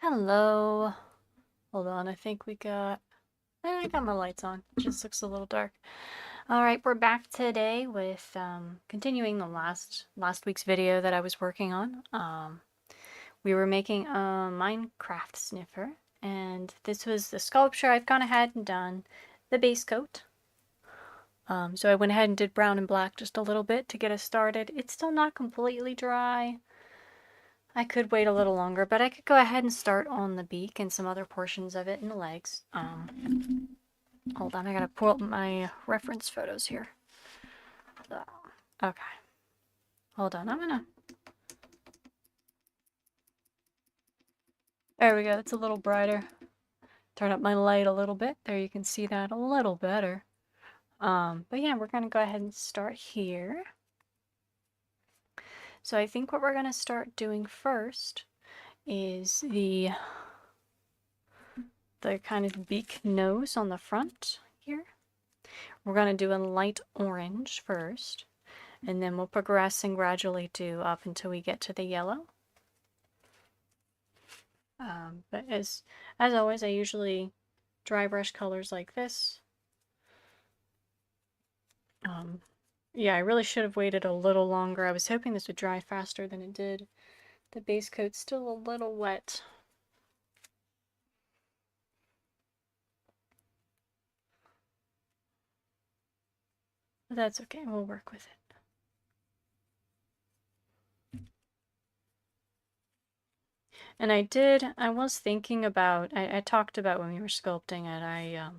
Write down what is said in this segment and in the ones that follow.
Hello. Hold on, I got my lights on. It just looks a little dark. All right, we're back today with continuing the last week's video that I was working on. We were making a Minecraft sniffer, and this was the sculpture. I've gone ahead and done the base coat. So I went ahead and did brown and black just a little bit to get us started. It's still not completely dry. I could wait a little longer, but I could go ahead and start on the beak and some other portions of it and the legs. Hold on, I gotta pull up my reference photos here. So, okay. Hold on, There we go, it's a little brighter. Turn up my light a little bit. There you can see that a little better. But yeah, we're gonna go ahead and start here. So I think what we're gonna start doing first is the kind of beak nose on the front here. We're going to do a light orange first, and then we'll progress and gradually do up until we get to the yellow. But as always, I usually dry brush colors like this. Yeah, I really should have waited a little longer. I was hoping this would dry faster than it did. The base coat's still a little wet. But that's okay, we'll work with it. And I was thinking about, I talked about when we were sculpting it, I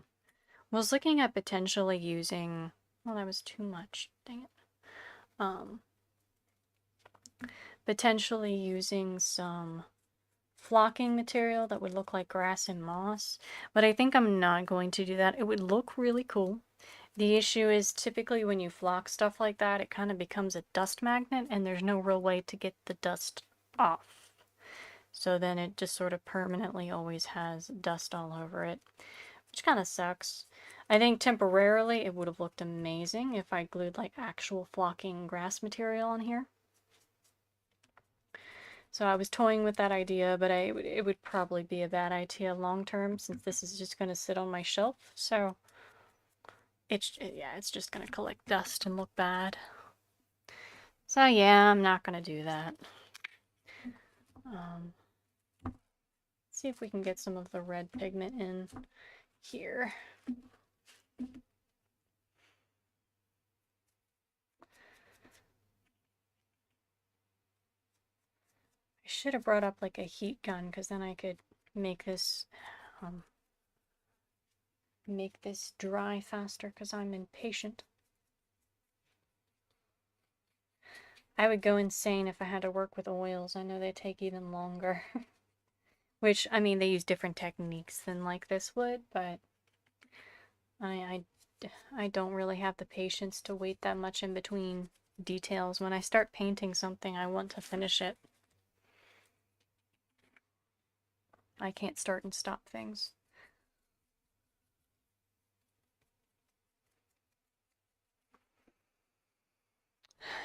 was looking at potentially using, well, that was too much, dang it. Potentially using some flocking material that would look like grass and moss, but I think I'm not going to do that. It would look really cool. The issue is typically when you flock stuff like that, it kind of becomes a dust magnet, and there's no real way to get the dust off. So then it just sort of permanently always has dust all over it, which kind of sucks. I think temporarily it would have looked amazing if I glued like actual flocking grass material on here. So I was toying with that idea, but it would probably be a bad idea long term since this is just going to sit on my shelf. So it's just going to collect dust and look bad. So yeah, I'm not going to do that. See if we can get some of the red pigment in here. I should have brought up like a heat gun because then I could make this dry faster because I'm impatient. I would go insane if I had to work with oils. I know they take even longer. Which, I mean, they use different techniques than like this would, but I don't really have the patience to wait that much in between details. When I start painting something, I want to finish it. I can't start and stop things.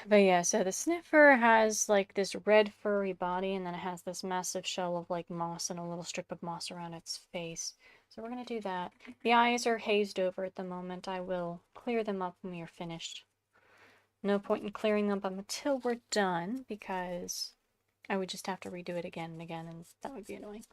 But yeah, so the sniffer has like this red furry body, and then it has this massive shell of like moss and a little strip of moss around its face. So we're going to do that. The eyes are hazed over at the moment. I will clear them up when we are finished. No point in clearing them up until we're done, because I would just have to redo it again and again, and that would be annoying.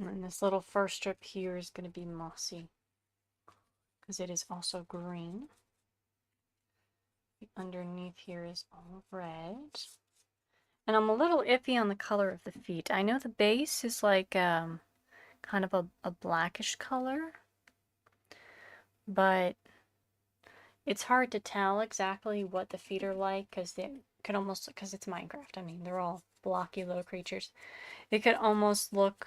And this little first strip here is going to be mossy, because it is also green. The underneath here is all red. And I'm a little iffy on the color of the feet. I know the base is like kind of a blackish color, but It's hard to tell exactly what the feet are like because they could almost, because it's Minecraft. I mean, they're all blocky little creatures. They could almost look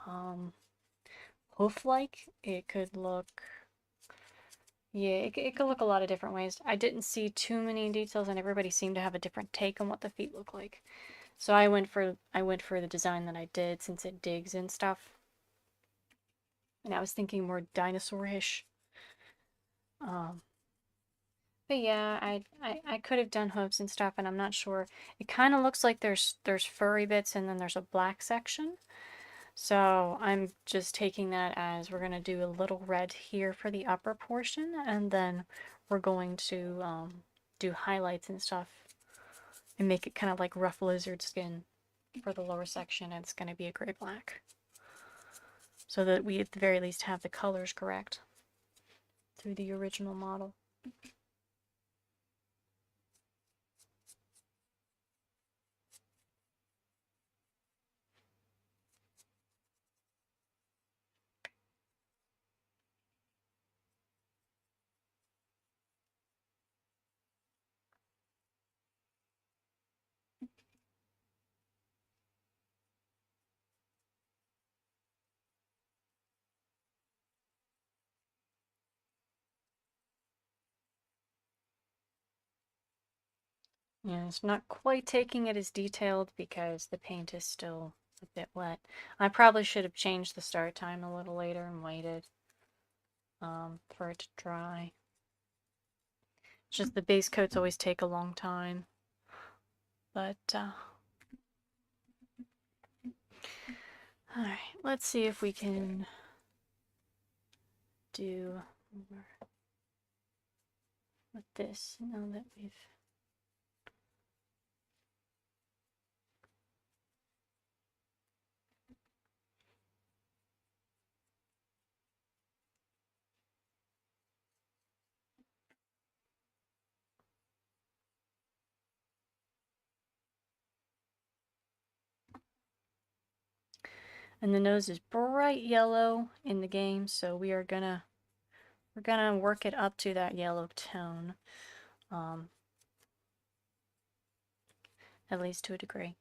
um, hoof-like. It could look, yeah, it could look a lot of different ways. I didn't see too many details, and everybody seemed to have a different take on what the feet look like. So I went for the design that I did since it digs and stuff. And I was thinking more dinosaur-ish. Um, but yeah, I could have done hooves and stuff, and I'm not sure. It kind of looks like there's furry bits, and then there's a black section. So I'm just taking that as we're gonna do a little red here for the upper portion, and then we're going to do highlights and stuff, and make it kind of like rough lizard skin for the lower section. And it's gonna be a gray black, so that we at the very least have the colors correct through the original model. Yeah, it's not quite taking it as detailed because the paint is still a bit wet. I probably should have changed the start time a little later and waited for it to dry. It's just the base coats always take a long time. But, alright, let's see if we can do with this now that we've... And the nose is bright yellow in the game, so we're gonna work it up to that yellow tone, at least to a degree.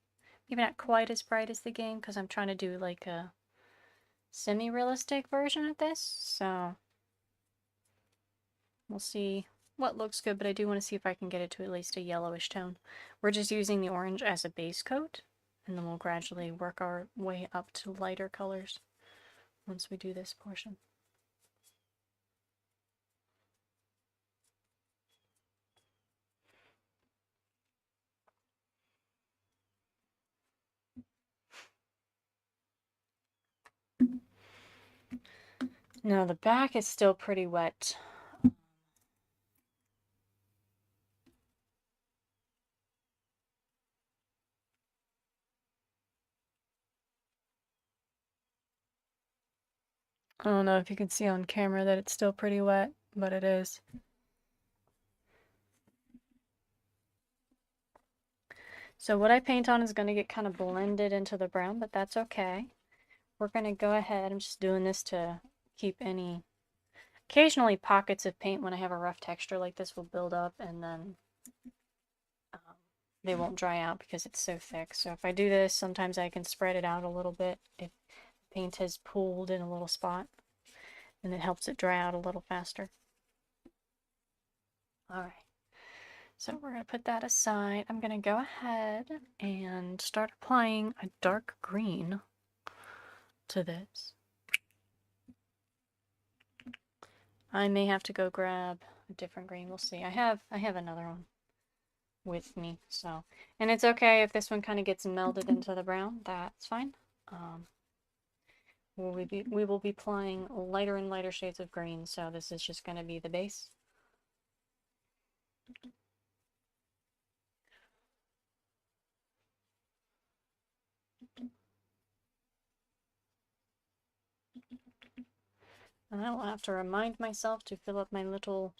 Maybe not quite as bright as the game because I'm trying to do like a semi-realistic version of this, so we'll see what looks good, but I do want to see if I can get it to at least a yellowish tone. We're just using the orange as a base coat, and then we'll gradually work our way up to lighter colors once we do this portion. Now the back is still pretty wet. I don't know if you can see on camera that it's still pretty wet, but it is. So what I paint on is going to get kind of blended into the brown, but that's okay. We're going to go ahead, I'm just doing this to keep any, occasionally pockets of paint when I have a rough texture like this will build up and then they won't dry out because it's so thick. So if I do this, sometimes I can spread it out a little bit if paint has pooled in a little spot, and it helps it dry out a little faster. Alright, so we're going to put that aside. I'm going to go ahead and start applying a dark green to this. I may have to go grab a different green. We'll see. I have another one with me, so, and it's okay if this one kind of gets melded into the brown. That's fine. We will be applying lighter and lighter shades of green, so this is just going to be the base. And I will have to remind myself to fill up my little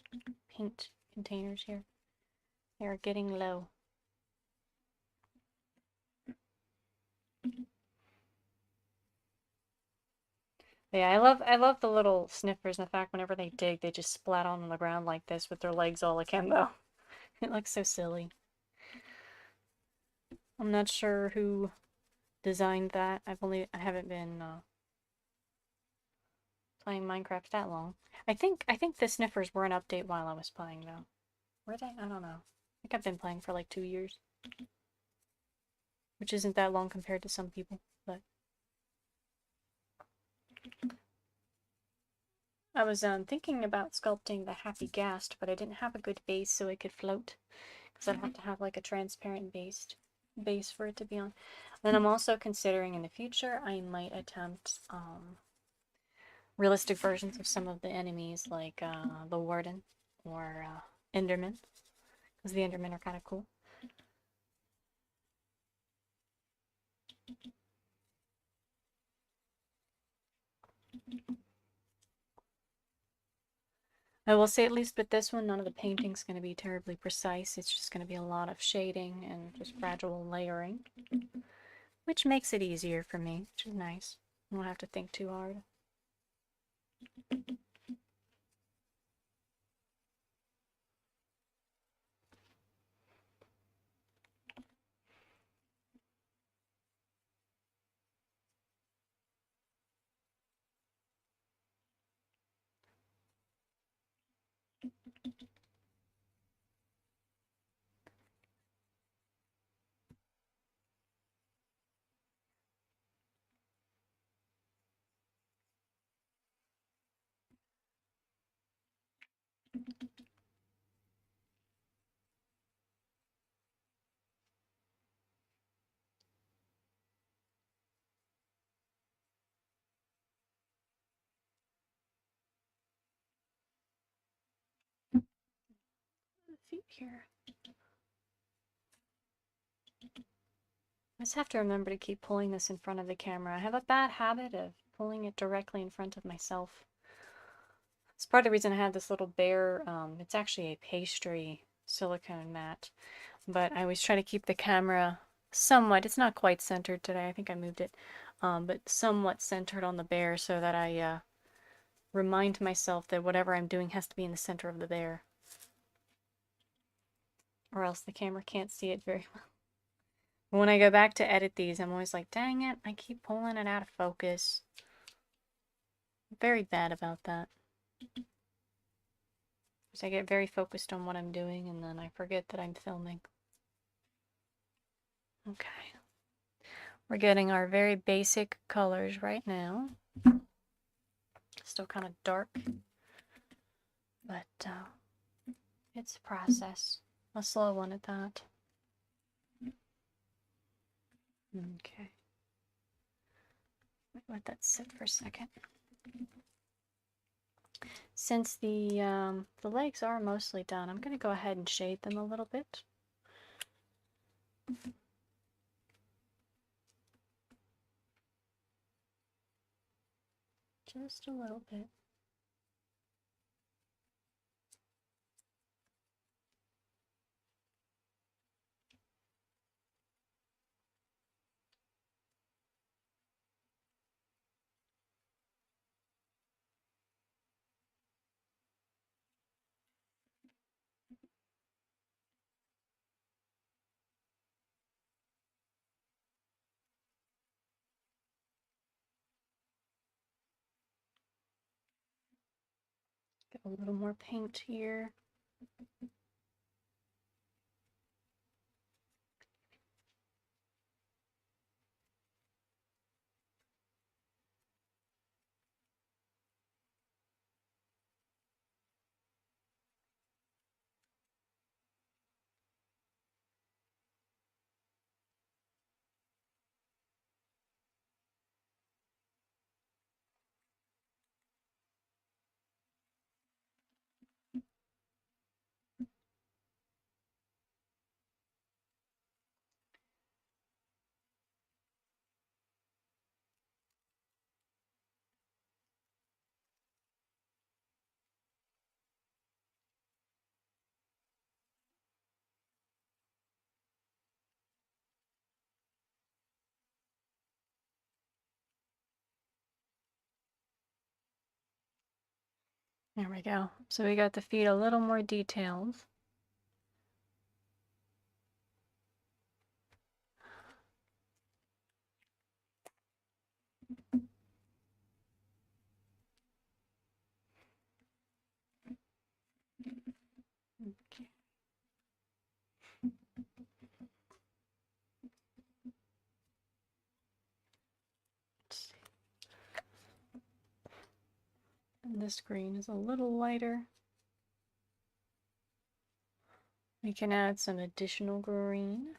paint containers here. They are getting low. Yeah, I love the little sniffers and the fact whenever they dig, they just splat on the ground like this with their legs all akimbo. It looks so silly. I'm not sure who designed that. I haven't been playing Minecraft that long. I think the sniffers were an update while I was playing though. Were they? I don't know. I think I've been playing for like 2 years, which isn't that long compared to some people, but I was thinking about sculpting the Happy Ghast, but I didn't have a good base so it could float, because I'd have to have like a transparent base for it to be on. Then I'm also considering in the future I might attempt realistic versions of some of the enemies, like the Warden or Enderman, because the Endermen are kind of cool. I will say, at least with this one, none of the painting's going to be terribly precise. It's just going to be a lot of shading and just gradual layering, which makes it easier for me, which is nice. I don't have to think too hard. Feet here. I just have to remember to keep pulling this in front of the camera. I have a bad habit of pulling it directly in front of myself. It's part of the reason I have this little bear. It's actually a pastry silicone mat, but I always try to keep the camera somewhat, it's not quite centered today, I think I moved it, but somewhat centered on the bear so that I remind myself that whatever I'm doing has to be in the center of the bear, or else the camera can't see it very well. When I go back to edit these, I'm always like, dang it, I keep pulling it out of focus. I'm very bad about that. Because I get very focused on what I'm doing and then I forget that I'm filming. Okay. We're getting our very basic colors right now. Still kind of dark, but it's a process. A slow one at that. Okay. Let that sit for a second. Since the legs are mostly done, I'm going to go ahead and shade them a little bit. Just a little bit. Get a little more paint here. There we go. So we got the feet a little more detailed. Okay. And this green is a little lighter. We can add some additional green.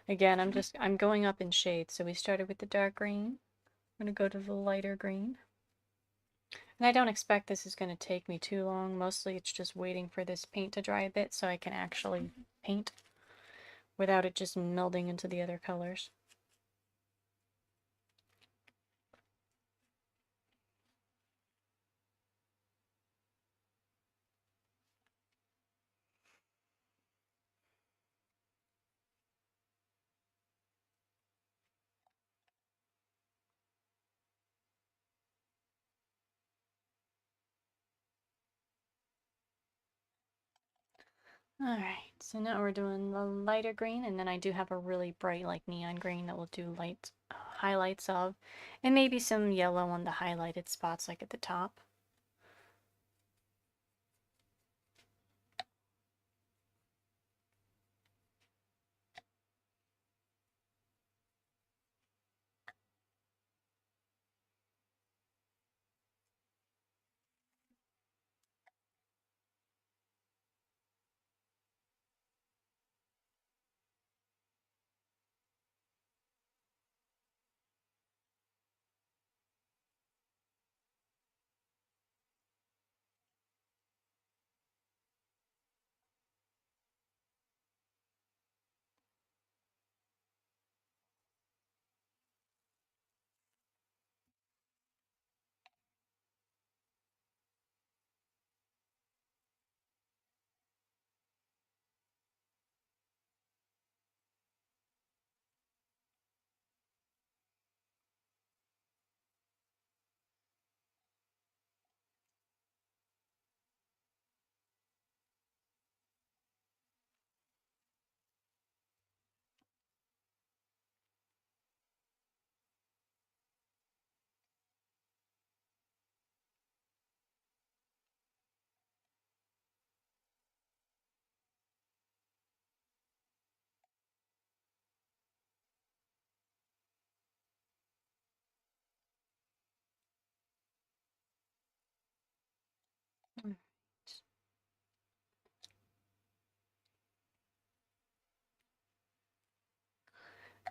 Again, I'm going up in shades. So we started with the dark green. I'm going to go to the lighter green. And I don't expect this is going to take me too long. Mostly it's just waiting for this paint to dry a bit so I can actually paint without it just melding into the other colors. Alright, so now we're doing the lighter green, and then I do have a really bright like neon green that we'll do light highlights of, and maybe some yellow on the highlighted spots like at the top.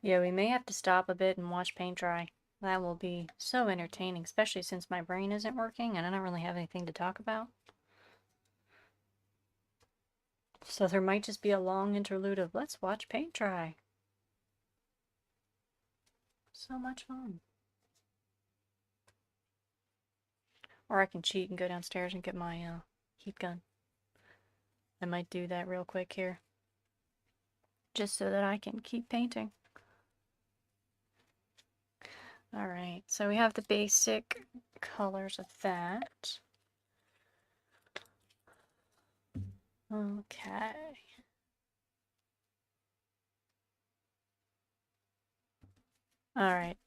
Yeah, we may have to stop a bit and watch paint dry. That will be so entertaining, especially since my brain isn't working and I don't really have anything to talk about. So there might just be a long interlude of let's watch paint dry. So much fun. Or I can cheat and go downstairs and get my heat gun. I might do that real quick here. Just so that I can keep painting. Alright, so we have the basic colors of that. Okay. Alright.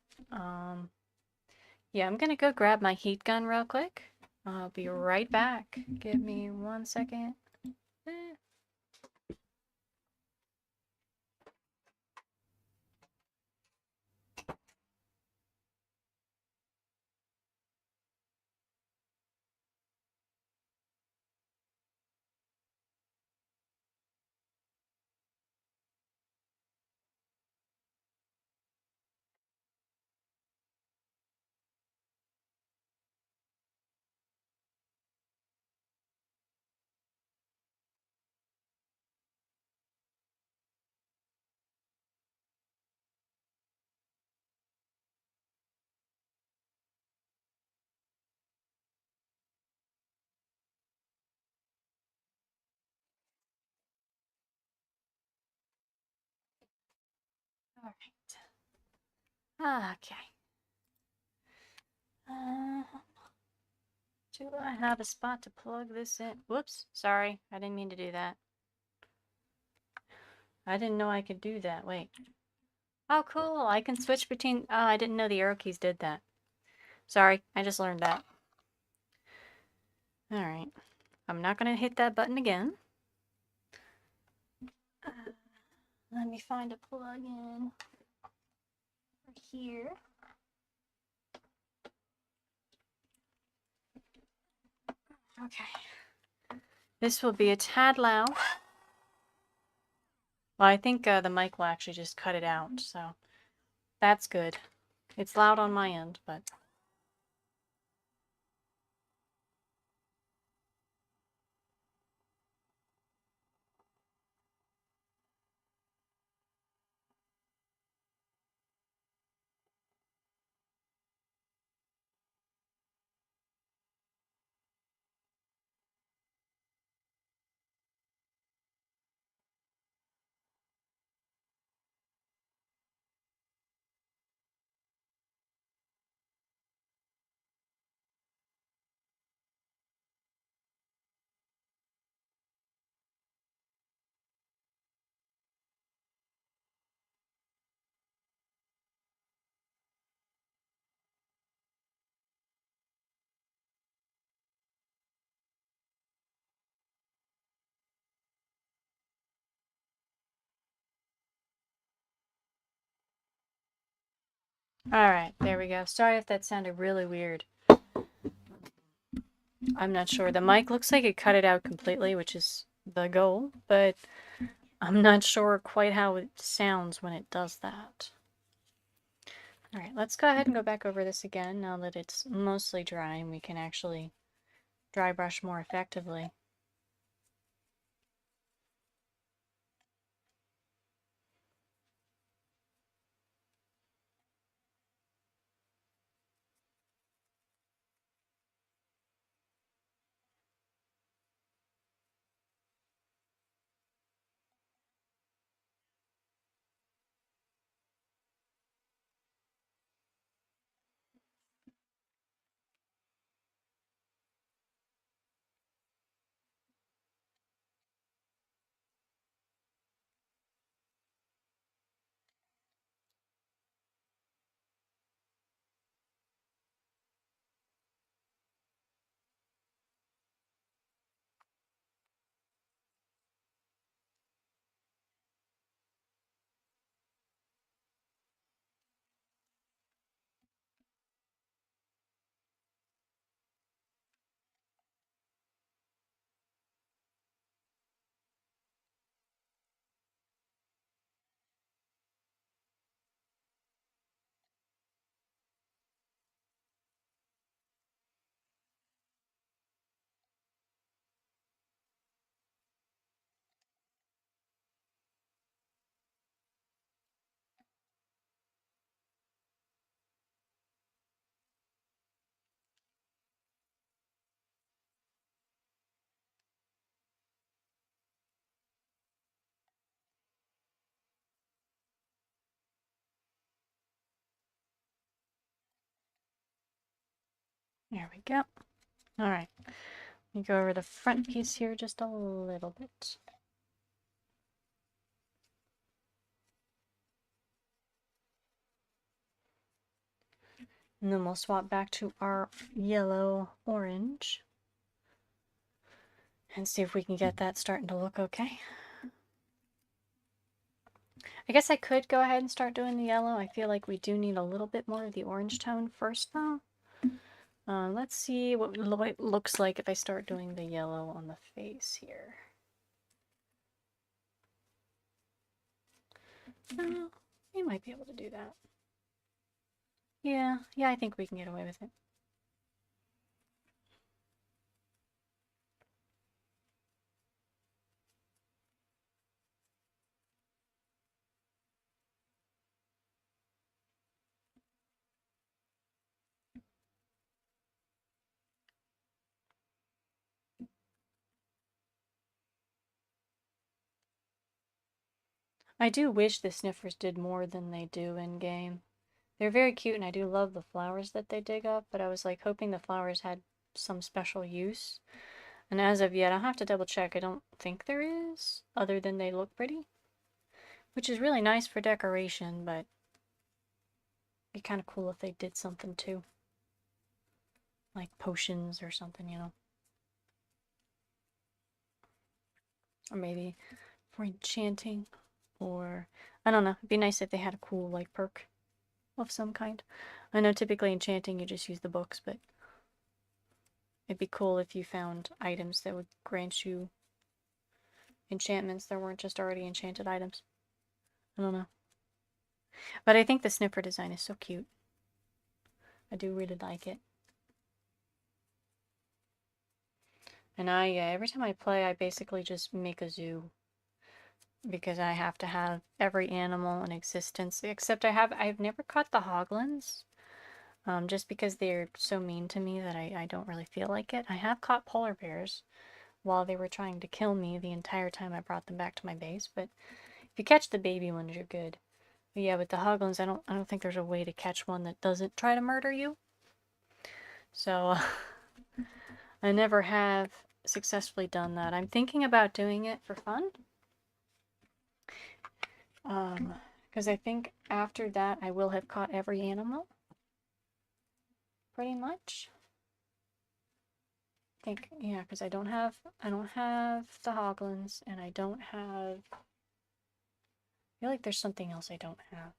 Yeah, I'm gonna go grab my heat gun real quick. I'll be right back. Give me 1 second. Eh. Alright. Okay. Do I have a spot to plug this in? Whoops, sorry, I didn't mean to do that. I didn't know I could do that. Wait. Oh, cool. I can switch between... Oh, I didn't know the arrow keys did that. Sorry, I just learned that. Alright. I'm not going to hit that button again. Let me find a plug-in here. Okay. This will be a tad loud. Well, I think the mic will actually just cut it out, so that's good. It's loud on my end, but... Alright, there we go. Sorry if that sounded really weird. I'm not sure. The mic looks like it cut it out completely, which is the goal, but I'm not sure quite how it sounds when it does that. Alright, let's go ahead and go back over this again now that it's mostly dry and we can actually dry brush more effectively. There we go. Alright, let me go over the front piece here just a little bit. And then we'll swap back to our yellow-orange and see if we can get that starting to look okay. I guess I could go ahead and start doing the yellow. I feel like we do need a little bit more of the orange tone first, though. Let's see what it looks like if I start doing the yellow on the face here. We might be able to do that. Yeah, I think we can get away with it. I do wish the Sniffers did more than they do in game. They're very cute, and I do love the flowers that they dig up, but I was like hoping the flowers had some special use. And as of yet, I'll have to double check. I don't think there is, other than they look pretty. Which is really nice for decoration, but it'd be kind of cool if they did something too. Like potions or something, you know. Or maybe for enchanting. Or, I don't know. It'd be nice if they had a cool, like, perk of some kind. I know typically enchanting you just use the books, but it'd be cool if you found items that would grant you enchantments that weren't just already enchanted items. I don't know. But I think the Sniffer design is so cute. I do really like it. And every time I play, I basically just make a zoo. Because I have to have every animal in existence. Except I've never caught the hoglins. Just because they're so mean to me that I don't really feel like it. I have caught polar bears while they were trying to kill me the entire time I brought them back to my base, but if you catch the baby ones, you're good. But yeah, with the hoglins, I don't think there's a way to catch one that doesn't try to murder you. So I never have successfully done that. I'm thinking about doing it for fun. Because I think after that I will have caught every animal. Pretty much. I think, yeah, because I don't have the hoglins, and I don't have, I feel like there's something else I don't have.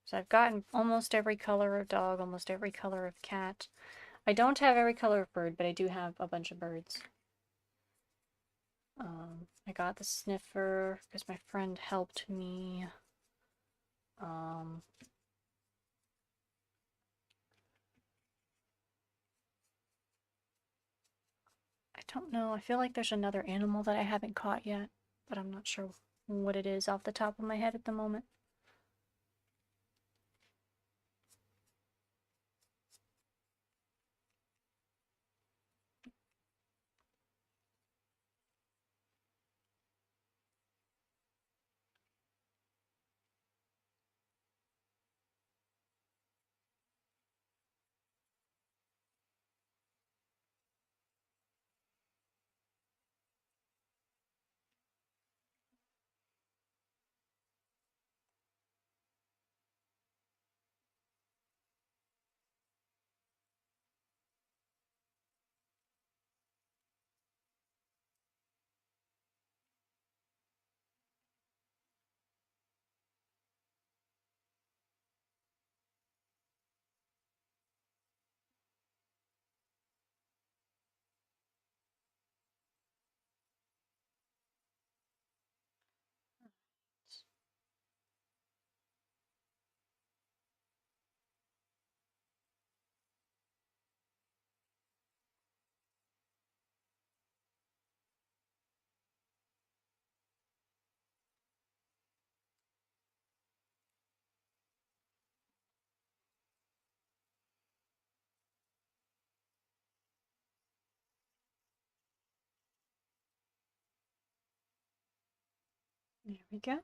So I've gotten almost every color of dog, almost every color of cat. I don't have every color of bird, but I do have a bunch of birds. I got the Sniffer because my friend helped me. I don't know. I feel like there's another animal that I haven't caught yet, but I'm not sure what it is off the top of my head at the moment. There we go.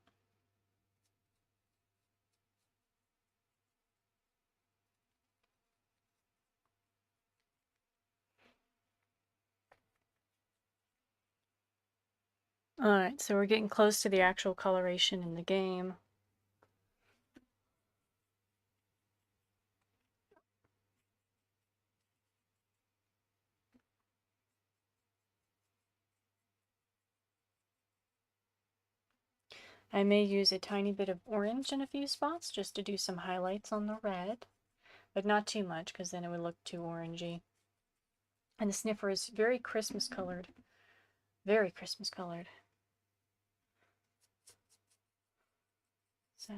Alright, so we're getting close to the actual coloration in the game. I may use a tiny bit of orange in a few spots just to do some highlights on the red, but not too much because then it would look too orangey. And the Sniffer is very Christmas colored. Very Christmas colored. So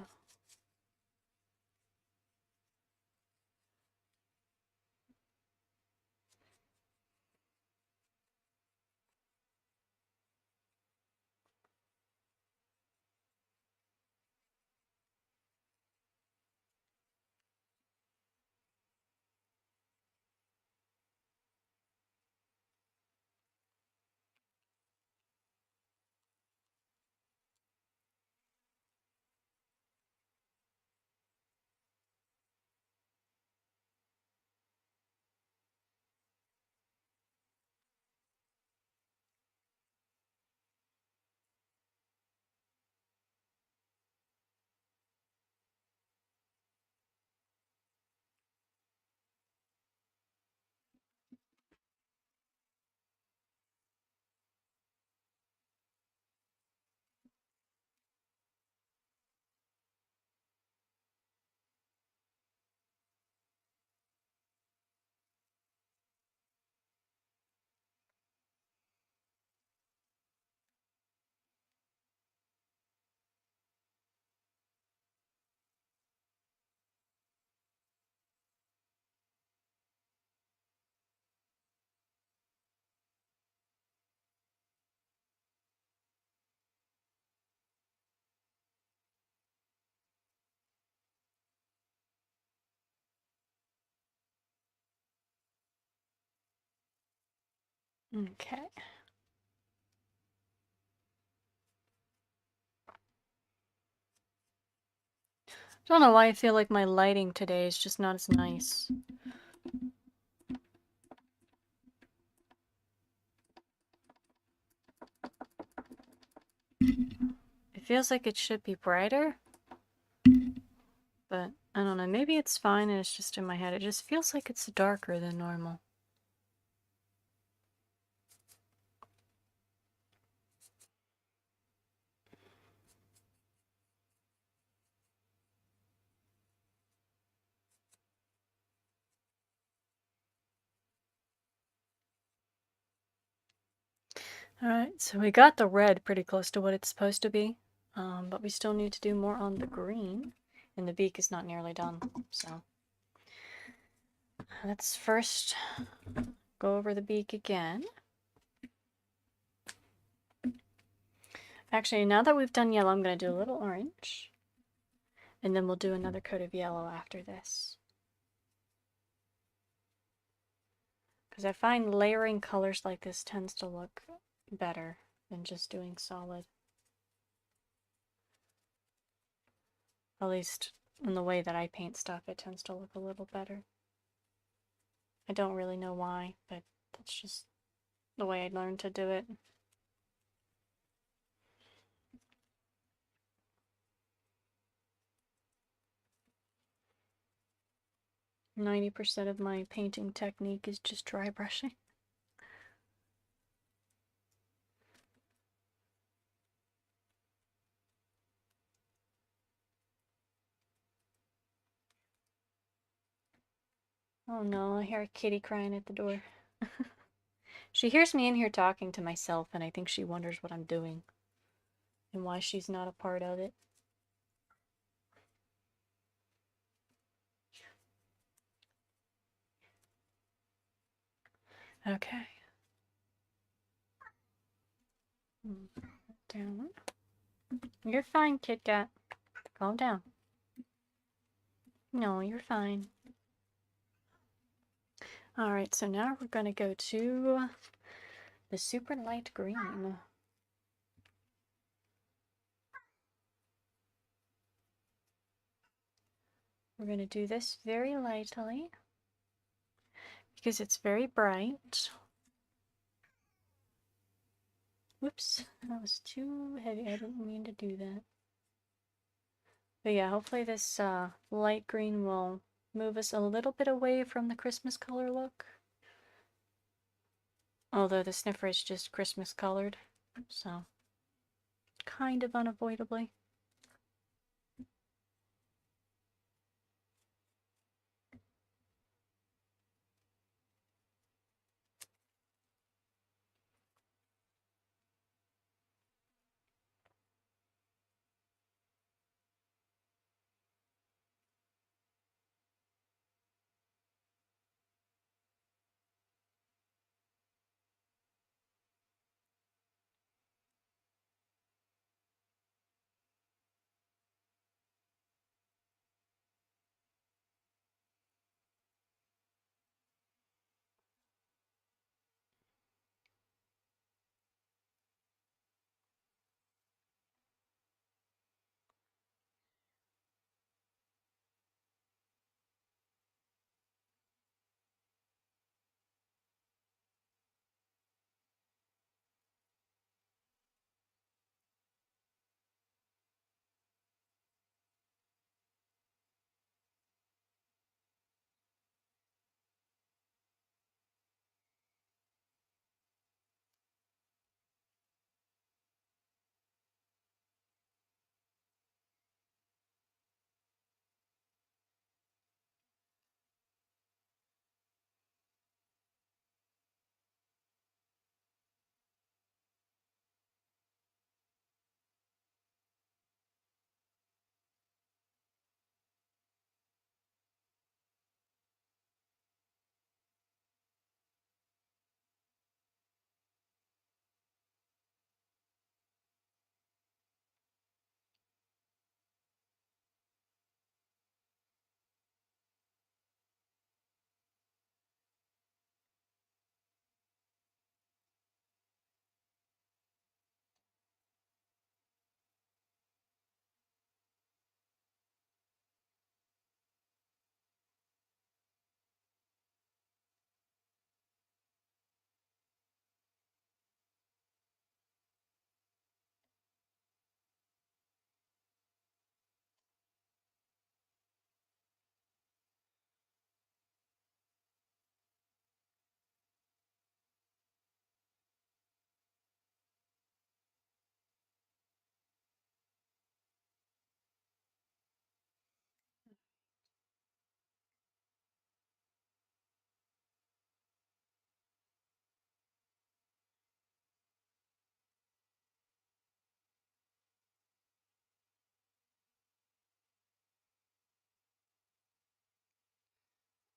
Okay. Don't know why I feel like my lighting today is just not as nice. It feels like it should be brighter, but I don't know, maybe it's fine and it's just in my head. It just feels like it's darker than normal. Alright, so we got the red pretty close to what it's supposed to be, but we still need to do more on the green, and the beak is not nearly done, so let's first go over the beak again. Actually, now that we've done yellow, I'm going to do a little orange, and then we'll do another coat of yellow after this. Because I find layering colors like this tends to look better than just doing solid. At least in the way that I paint stuff, it tends to look a little better. I don't really know why, but that's just the way I learned to do it. %90 of my painting technique is just dry brushing. Oh no, I hear a kitty crying at the door. She hears me in here talking to myself, and I think she wonders what I'm doing and why she's not a part of it. Okay. Down. You're fine, Kit Kat. Calm down. No, you're fine. Alright, so now we're going to go to the super light green. We're going to do this very lightly because it's very bright. Whoops, that was too heavy. I didn't mean to do that. But yeah, hopefully this light green will move us a little bit away from the Christmas color look. Although the sniffer is just Christmas colored, so kind of unavoidably.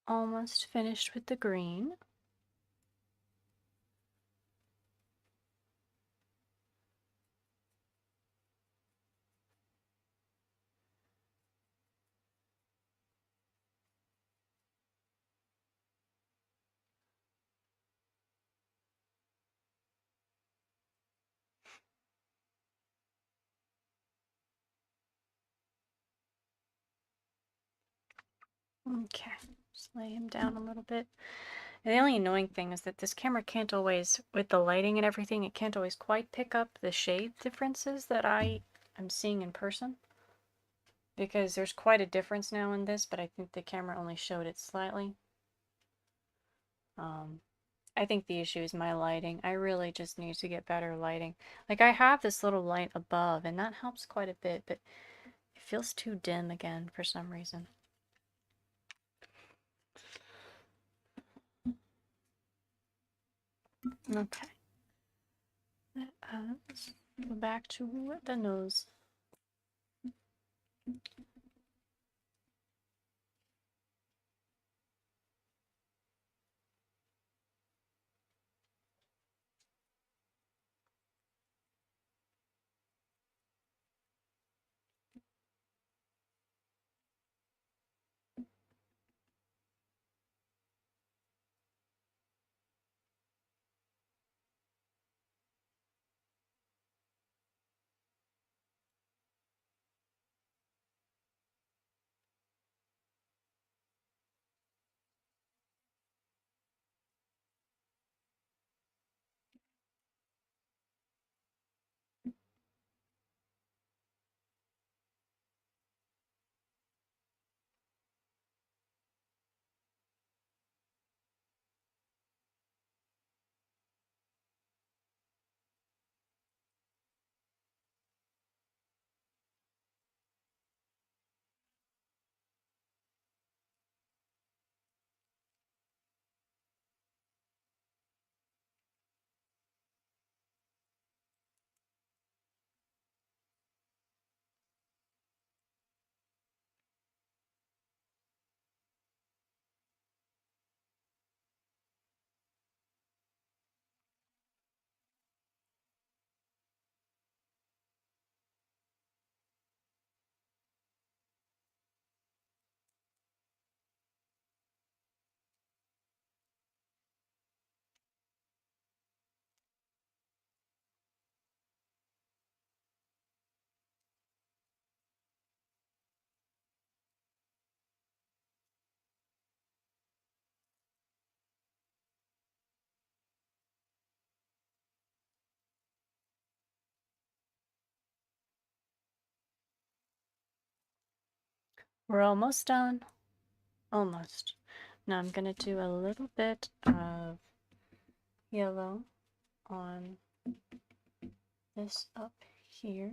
almost finished with the green. Okay, just lay him down a little bit. And the only annoying thing is that this camera can't always, with the lighting and everything, it can't always quite pick up the shade differences that I am seeing in person. Because there's quite a difference now in this, but I think the camera only showed it slightly. I think the issue is my lighting. I really just need to get better lighting. Like, I have this little light above, and that helps quite a bit, but it feels too dim again for some reason. Okay. Let's go back to the nose. We're almost done. Almost. Now I'm going to do a little bit of yellow on this up here.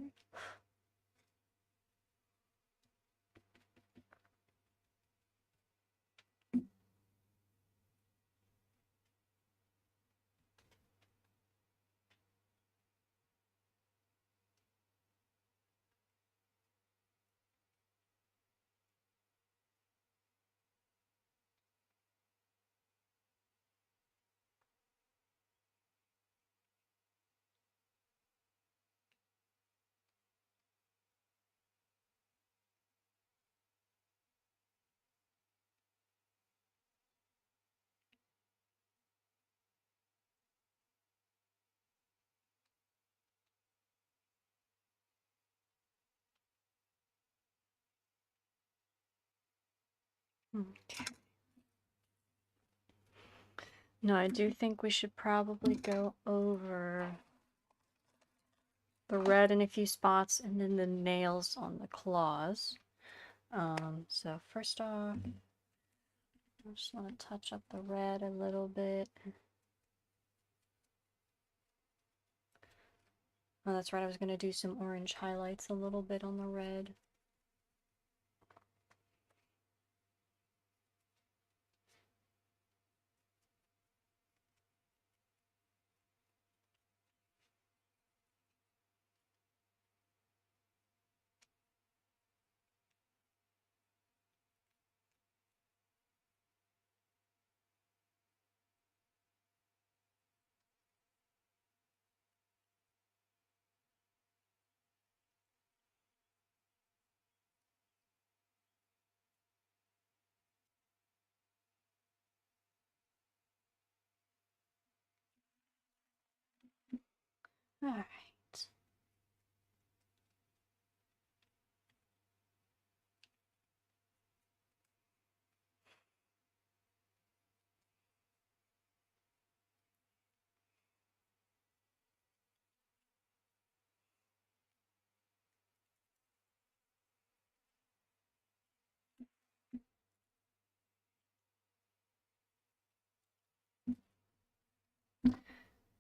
Okay. No, I do think we should probably go over the red in a few spots and then the nails on the claws. So first off, I just want to touch up the red a little bit. Oh, that's right, I was going to do some orange highlights a little bit on the red. All right.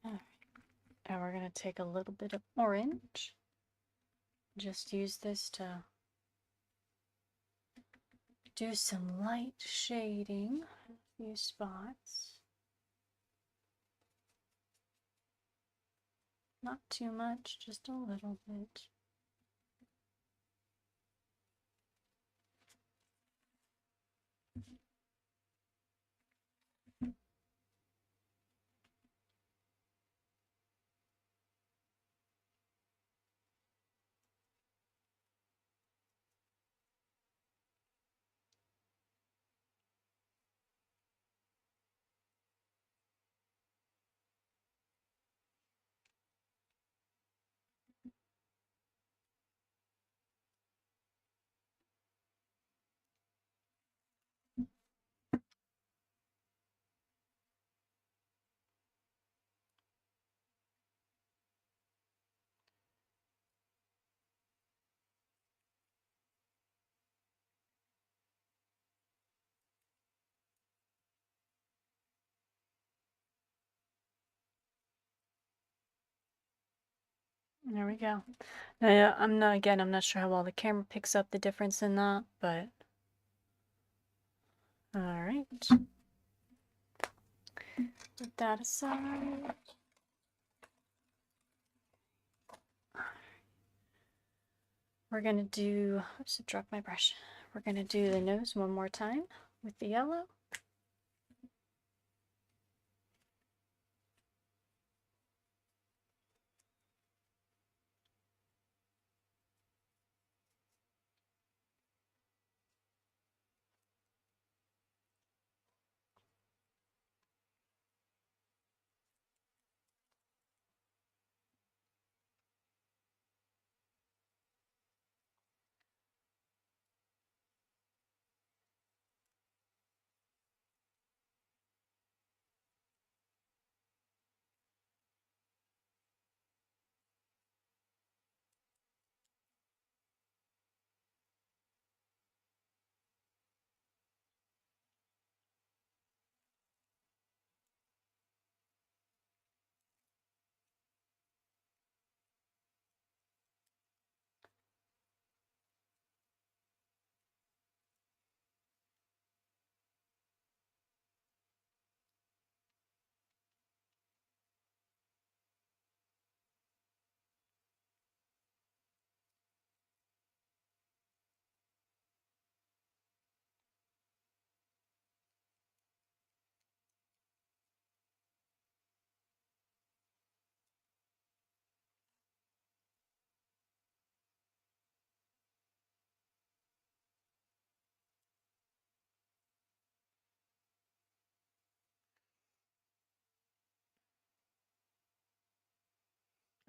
All right. Now we're going to take a little bit of orange. Just use this to do some light shading, a few spots. Not too much, just a little bit. There we go. Now, I'm not sure how well the camera picks up the difference in that, but all right. Put that aside. We're gonna do, oops, I dropped my brush. We're gonna do the nose one more time with the yellow.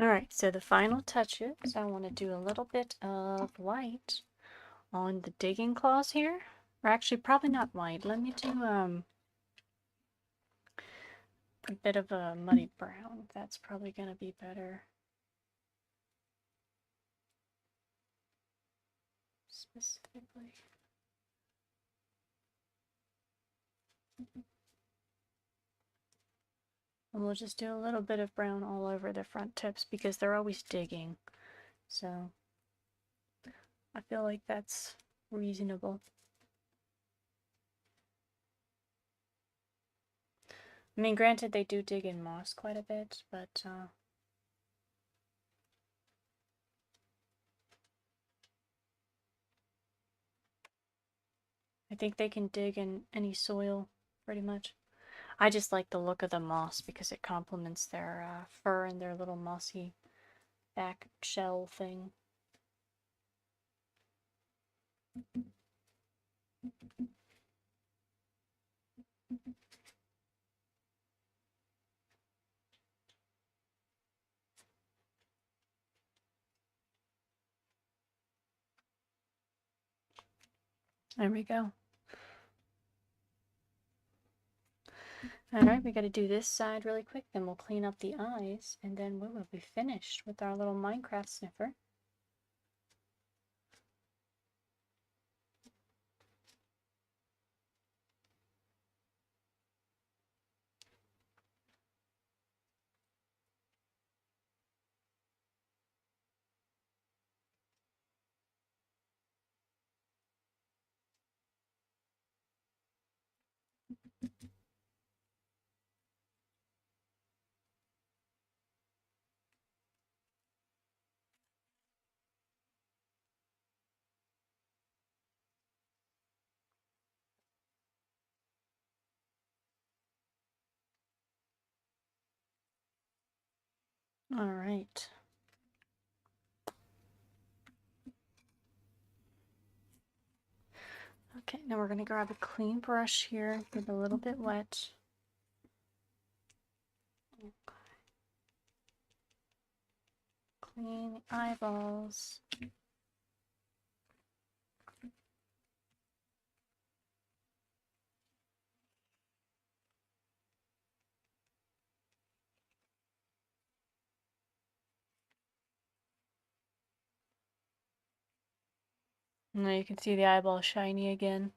All right, so the final touches, I want to do a little bit of white on the digging claws here. Or actually, probably not white. Let me do a bit of a muddy brown. That's probably going to be better. Specifically. And we'll just do a little bit of brown all over the front tips because they're always digging. So I feel like that's reasonable. I mean, granted, they do dig in moss quite a bit, but I think they can dig in any soil pretty much. I just like the look of the moss because it complements their fur and their little mossy back shell thing. There we go. Alright, we gotta do this side really quick, then we'll clean up the eyes, and then we will be finished with our little Minecraft sniffer. Alright. Okay, now we're gonna grab a clean brush here, get it a little bit wet. Okay. Clean the eyeballs. Now you can see the eyeball shiny again.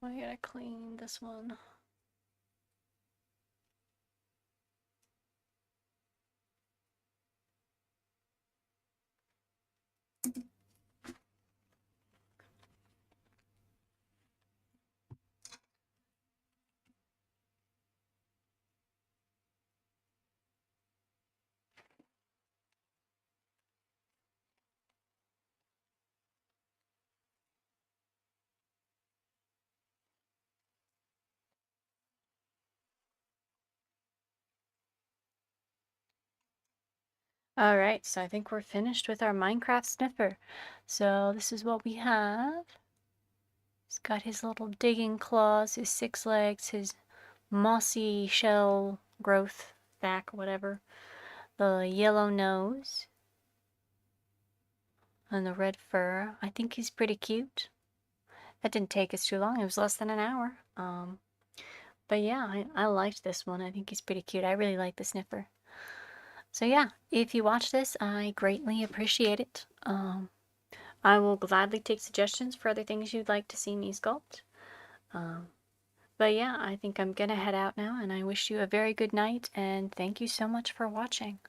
I gotta clean this one. Alright, so I think we're finished with our Minecraft sniffer. So this is what we have. He's got his little digging claws, his 6 legs, his mossy shell growth back, whatever. The yellow nose. And the red fur. I think he's pretty cute. That didn't take us too long. It was less than an hour. But yeah, I liked this one. I think he's pretty cute. I really like the sniffer. So yeah, if you watch this, I greatly appreciate it. I will gladly take suggestions for other things you'd like to see me sculpt. But yeah, I think I'm gonna head out now, and I wish you a very good night, and thank you so much for watching.